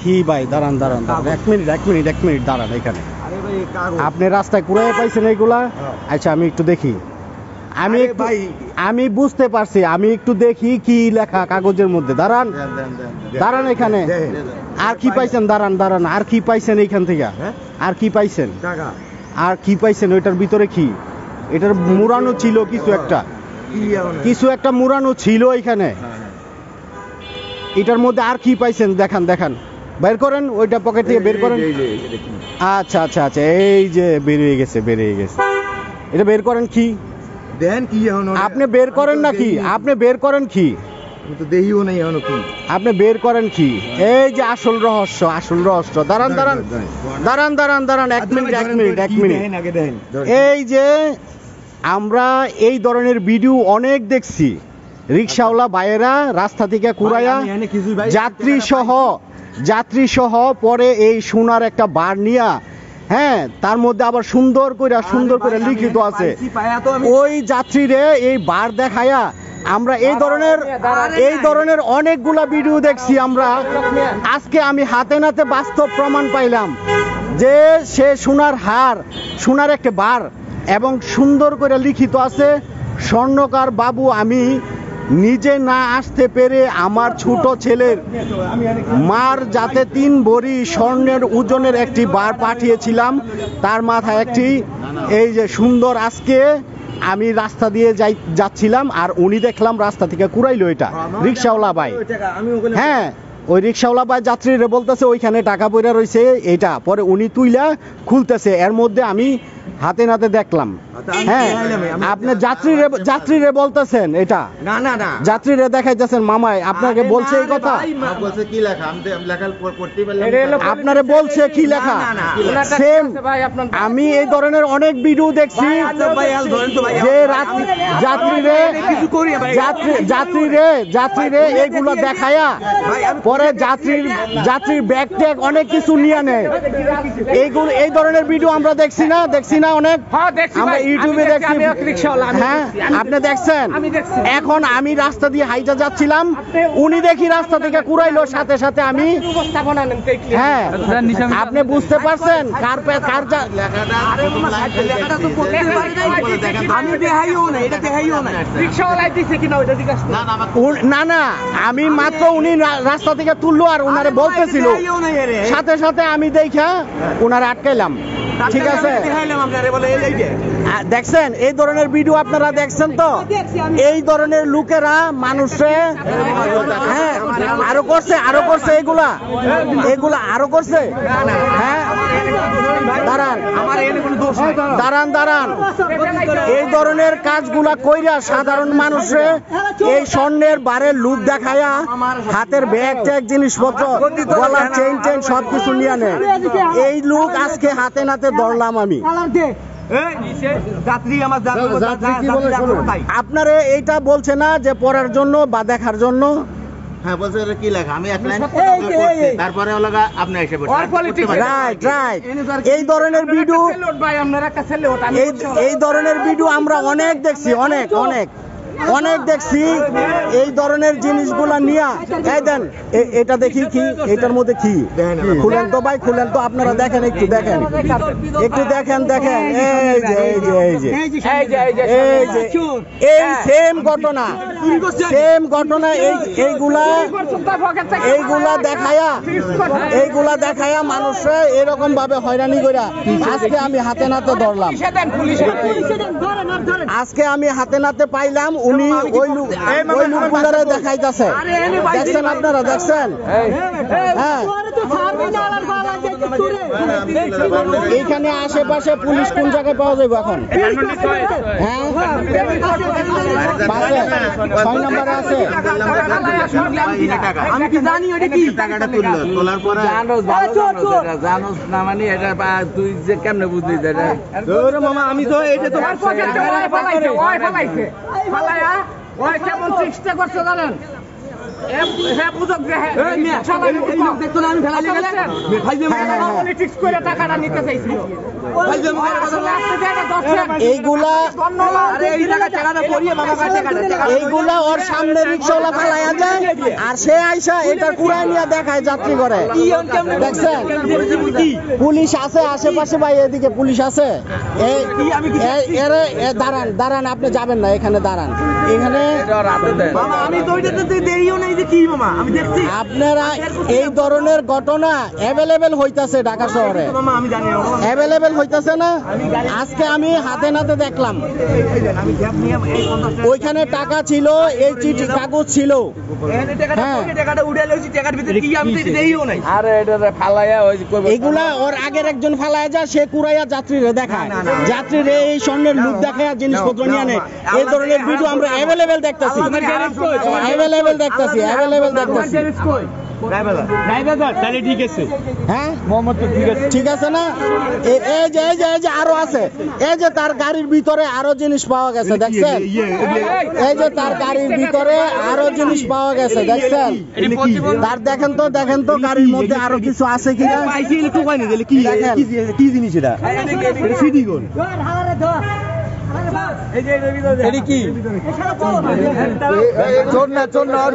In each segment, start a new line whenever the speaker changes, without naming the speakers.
দেখি ভাই, দাঁড়ান দাঁড়ান দাঁড়ান, এক মিনিট দাঁড়ান এখানে। আপনি রাস্তায় কুড়াইয়া পাইছেন এইগুলা? আচ্ছা আমি একটু দেখি। আমি বুঝতে পারছি, আমি একটু দেখি কি লেখা কাগজের মধ্যে। দাঁড়ান দাঁড়ান এখানে। আর কি পাইছেন? দাঁড়ান দাঁড়ান, আর কি পাইছেন এইখান থেকে? আর কি পাইছেন? আর কি পাইছেন? ওইটার ভিতরে কি? এটার মুড়ানো ছিল কিছু একটা মুড়ানো ছিল এখানে। এটার মধ্যে আর কি পাইছেন দেখান দেখান, বের করেন ওইটা, পকেট থেকে বের করেন। আচ্ছা আচ্ছা আচ্ছা, এই যে বেরিয়ে গেছে। এটা বের করেন। কি দেন? কি আপনি বের করেন নাকি? আপনি বের করেন কি? দেখিও নাই এখনো কি আপনি বের করেন কি? এই যে আসল রহস্য। দাঁড়ান দাঁড়ান দাঁড়ান দাঁড়ান দাঁড়ান, এক মিনিট। এই যে আমরা এই ধরনের ভিডিও অনেক দেখছি, রিক্সাওয়ালা ভাইয়েরা রাস্তা থেকে কুড়াইয়া যাত্রী সহ পরে এই সোনার একটা বার নিয়া, হ্যাঁ, তার মধ্যে আবার সুন্দর করে লিখিত আছে, ওই যাত্রীরে এই বার দেখায়া আমরা এই ধরনের অনেকগুলা ভিডিও দেখছি আমরা। আজকে আমি হাতে নাতে বাস্তব প্রমাণ পাইলাম যে সে সোনার একটা বার এবং সুন্দর করে লিখিত আছে, স্বর্ণকার বাবু আমি নিজে না আসতে পেরে আমার ছোট ছেলের মার যাতে 3 ভরি স্বর্ণের ওজনের একটি বার পাঠিয়েছিলাম, তার মাথায় একটি এই যে সুন্দর। আজকে আমি রাস্তা দিয়ে যাচ্ছিলাম আর উনি দেখলাম রাস্তা থেকে কুড়াইলো এটা রিক্সাওয়ালা ভাই। হ্যাঁ, ওই রিক্সাওয়ালা ভাই যাত্রীরে বলতেছে ওইখানে টাকা পয়সা রয়েছে এইটা, পরে উনি তুইলা খুলতেছে, এর মধ্যে আমি হাতে নাতে দেখলাম। হ্যাঁ, আপনি যাত্রীরে বলতেছেন এটা? না যাত্রীরে দেখাইতেছেন মামাই আপনাকে বলছে এই কথা? আপনারে বলছে কি লেখা? সেম আমি এই ধরনের অনেক ভিডিও দেখছি যে যাত্রীরে এইগুলো দেখায়া পরে যাত্রীর ব্যাগ ট্যাগ অনেক কিছু নিয়ে নেয়। এই ধরনের ভিডিও আমরা দেখছি না অনেক, আমরা ইউটিউবে দেখছি। হ্যাঁ, আপনি দেখছেন? এখন আমি রাস্তা দিয়ে হাইটা যাচ্ছিলাম, উনি দেখি রাস্তা থেকে কুড়াইলো, সাথে সাথে আমি। হ্যাঁ, আপনি বুঝতে পারছেন না আমি মাত্র উনি রাস্তা থেকে তুললো আর উনারে বলতেছিল, সাথে সাথে আমি দেখা উনারে আটকাইলাম। ঠিক আছে, দেখছেন এই ধরনের ভিডিও আপনারা দেখছেন তো? এই ধরনের লোকেরা মানুষে হ্যাঁ আরো করছে এগুলা আরো করছে। হ্যাঁ, দাঁড়ান এই ধরনের কাজগুলা কইরা সাধারণ মানুষে এই স্বর্ণের বারের লুক দেখায়া হাতের ব্যাগ ট্যাগ জিনিসপত্র গলার চেইন সবকিছু নিয়ে নেয়। এই লুক আজকে হাতে নাতে ধরলাম আমি। আপনারে এইটা বলছে না যে পড়ার জন্য বা দেখার জন্য? হ্যাঁ, বলছে কি লেখা, আমি এক লাইন পড়ছি, তারপরে লাগা আপনি এসে বলছেন রাইট। এই ধরনের ভিডিও আমরা অনেক দেখছি, অনেক দেখছি। এই ধরনের জিনিসগুলা নিয়ে দেন, এটা দেখি কি এটার মধ্যে কি, খুলেন তো ভাই, খুলেন তো, আপনারা দেখেন, একটু দেখেন। এই সেম ঘটনা এইগুলা দেখায়া মানুষরা এরকম ভাবে হয়রানি কইরা আজকে আমি হাতে নাতে ধরলাম। আজকে আমি হাতে নাতে পাইলাম, উনি ওই লোকগুলারে দেখাইতেছে। দেখছেন আপনারা? দেখছেন? হ্যাঁ, এইখানে আশেপাশে পুলিশ কোন জায়গায় পাওয়া যাবে এখন? হ্যাঁ, 6 নম্বরে আছে। আমি কি জানি ওটা কি টাকাটা তুললো, তোলার পরে জানোস না, মানে এটা তুই যে কেমনে বুঝলি এটা? মামা আমি তো এটা তো কেমন চেষ্টা করছো জানেন? টাকাটা নিতে চাইছিল। এইগুলা এইগুলা ওর সামনে রিক্সাওয়ালা ফালাইয়া যায় আর সে আইসা এটা কুড়াই নিয়ে দেখায় যাত্রী করে। দেখছেন পুলিশ আছে আশেপাশে ভাই, এদিকে পুলিশ আছে। দাঁড়ান দাঁড়ান, আপনি যাবেন না, এখানে দাঁড়ান। এখানে আপনারা এই ধরনের ঘটনা অ্যাভেলেবেল হইতাছে ঢাকা শহরে, অ্যাভেলেবেল হইতাছে না? আজকে আমি হাতে নাতে দেখলাম ওইখানে টাকা ছিল, এই চিঠি কাগজ ছিল। এগুলা ওর আগের একজন ফালাইয়া যায়, সে কুড়াইয়া যাত্রীরা দেখায়, যাত্রীরা এই স্বর্ণের লুক দেখায় জিনিসপত্র নিয়ে নেয়। এই ধরনের ভিডিও আমরা অ্যাভেলেবেল দেখতেছি, অ্যাভেলেবেল দেখতেছি, অ্যাভেলেবেল দেখতেছি। ঠিক আছে না? এই যে আরো আছে, এই যে তার গাড়ির ভিতরে আরো জিনিস পাওয়া গেছে, দেখছেন? এই যে তার গাড়ির ভিতরে আরো জিনিস পাওয়া গেছে, দেখছেন? তার দেখেন তো গাড়ির মধ্যে আরো কিছু আছে কিনা। কি জিনিস এটা?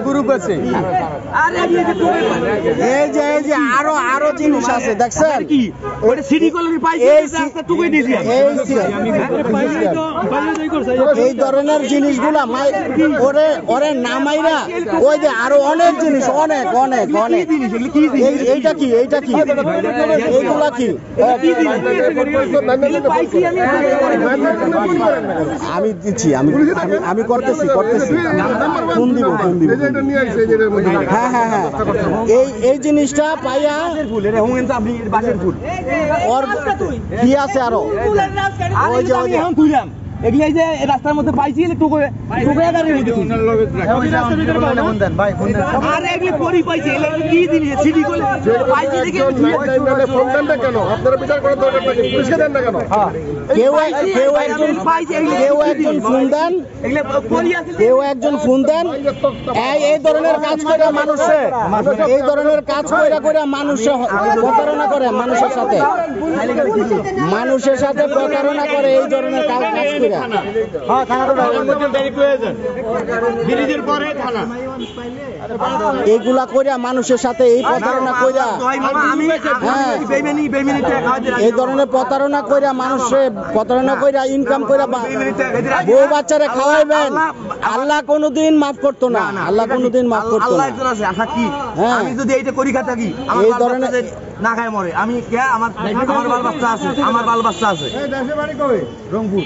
গ্রুপ আছে, এই যে আরো জিনিস আছে, দেখছেন? এই ধরনের জিনিসগুলা ওরে নামাইরা ওই যে আরো অনেক জিনিস, অনেক অনেক অনেক। এইটা কি এইগুলা কি? আমি দিচ্ছি, আমি করতেছি ফোন দিব। হ্যাঁ এই জিনিসটা পাইয়া ওর কি আছে আরো, ওই যে এগুলাই যে রাস্তার মধ্যে পাইছি কেউ একজন ফোন দেন। এই ধরনের কাজ করে মানুষে, এই ধরনের কাজ করে মানুষে প্রতারণা করে, মানুষের সাথে প্রতারণা করে, এই ধরনের কাজ করে। এইগুলা কইরা মানুষের সাথে এই প্রতারণা কইরা, এই ধরনের প্রতারণা কইরা মানুষের প্রতারণা কইরা ইনকাম কইরা বউ বাচ্চারে খাওয়াইবেন, আল্লাহ কোনোদিন মাফ করতো না, আল্লাহ কোনোদিন মাফ করতো না।
আমি যদি এইটা করি থাকি,
এই ধরনের
না খায় মরে, আমি আমার বাল বাচ্চা আছে, আমার বাল বাচ্চা আছে।
রংপুর।